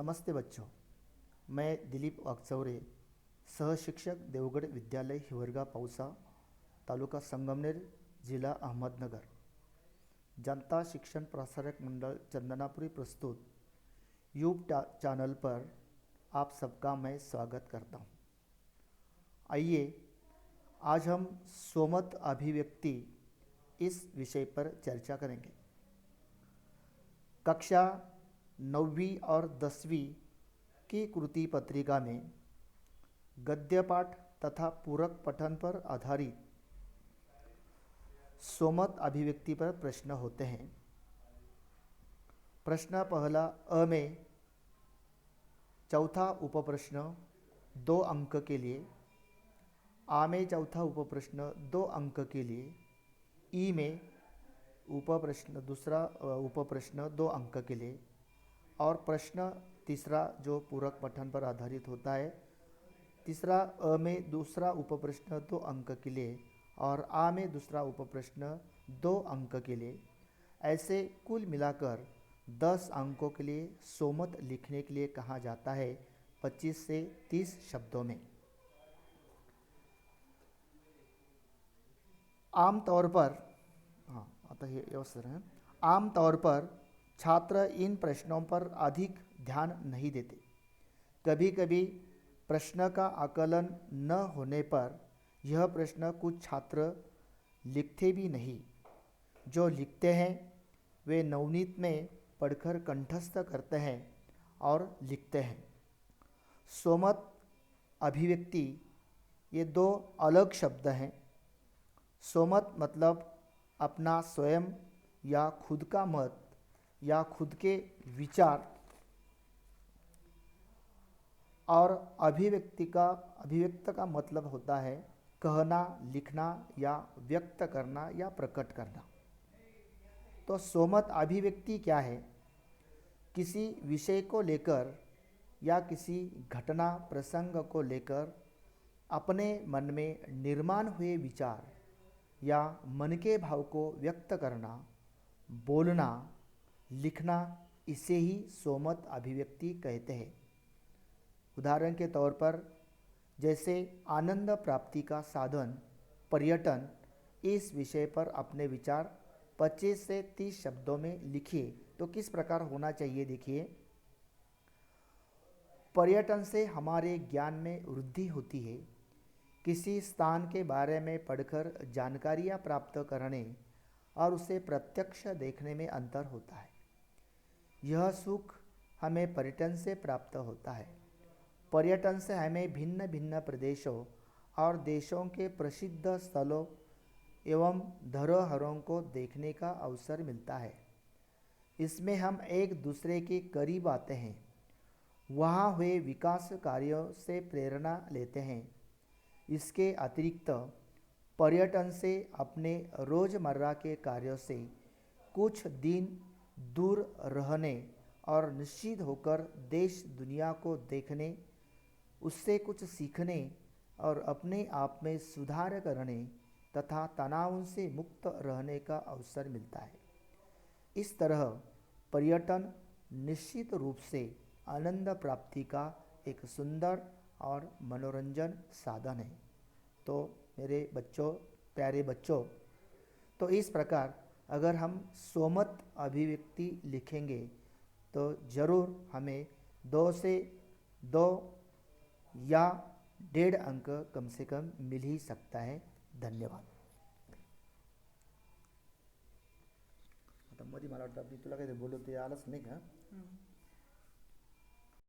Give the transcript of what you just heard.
नमस्ते बच्चों, मैं दिलीप वाकचौरे, सह शिक्षक देवगढ़ विद्यालय हिवरगा पौसा, तालुका संगमनेर, जिला अहमदनगर, जनता शिक्षण प्रसारक मंडल चंदनापुरी प्रस्तुत चैनल पर आप सबका मैं स्वागत करता हूं। आइए आज हम सोमत अभिव्यक्ति इस विषय पर चर्चा करेंगे। कक्षा 9वीं और 10वीं की कृति पत्रिका में गद्य पाठ तथा पूरक पठन पर आधारित सोमत अभिव्यक्ति पर प्रश्न होते हैं। प्रश्न पहला अ में चौथा उपप्रश्न 2 अंक के लिए, आ में चौथा उपप्रश्न 2 अंक के लिए, ई में उपप्रश्न दूसरा उपप्रश्न 2 अंक के लिए और प्रश्न तीसरा जो पूरक पठन पर आधारित होता है, तीसरा अ में दूसरा उपप्रश्न 2 अंक के लिए और आ में दूसरा उपप्रश्न 2 अंक के लिए, ऐसे कुल मिलाकर 10 अंकों के लिए सोमत लिखने के लिए कहा जाता है 25 से 30 शब्दों में। आमतौर पर आमतौर पर छात्र इन प्रश्नों पर अधिक ध्यान नहीं देते। कभी कभी प्रश्न का आकलन न होने पर यह प्रश्न कुछ छात्र लिखते भी नहीं। जो लिखते हैं वे नवनीत में पढ़कर कंठस्थ करते हैं और लिखते हैं। सोमत अभिव्यक्ति ये 2 अलग शब्द हैं। सोमत मतलब अपना स्वयं या खुद का मत या खुद के विचार, और अभिव्यक्त का मतलब होता है कहना, लिखना या व्यक्त करना या प्रकट करना। तो सोमत अभिव्यक्ति क्या है? किसी विषय को लेकर या किसी घटना प्रसंग को लेकर अपने मन में निर्माण हुए विचार या मन के भाव को व्यक्त करना, बोलना, लिखना, इसे ही सोमत अभिव्यक्ति कहते हैं। उदाहरण के तौर पर जैसे आनंद प्राप्ति का साधन पर्यटन, इस विषय पर अपने विचार 25 से 30 शब्दों में लिखिए तो किस प्रकार होना चाहिए। देखिए, पर्यटन से हमारे ज्ञान में वृद्धि होती है। किसी स्थान के बारे में पढ़कर जानकारियाँ प्राप्त करने और उसे प्रत्यक्ष देखने में अंतर होता है। यह सुख हमें पर्यटन से प्राप्त होता है। पर्यटन से हमें भिन्न भिन्न प्रदेशों और देशों के प्रसिद्ध स्थलों एवं धरोहरों को देखने का अवसर मिलता है। इसमें हम एक दूसरे के करीब आते हैं, वहाँ हुए विकास कार्यों से प्रेरणा लेते हैं। इसके अतिरिक्त पर्यटन से अपने रोज़मर्रा के कार्यों से कुछ दिन दूर रहने और निश्चित होकर देश दुनिया को देखने, उससे कुछ सीखने और अपने आप में सुधार करने तथा तनाव से मुक्त रहने का अवसर मिलता है। इस तरह पर्यटन निश्चित रूप से आनंद प्राप्ति का एक सुंदर और मनोरंजन साधन है। तो मेरे बच्चों, प्यारे बच्चों, तो इस प्रकार अगर हम सोमत अभिव्यक्ति लिखेंगे तो ज़रूर हमें 2 से 2 या 1.5 अंक कम से कम मिल ही सकता है। धन्यवाद। आता मध्ये मला वाटतं तुला काहीतरी बोलत ते आलंच नाही का?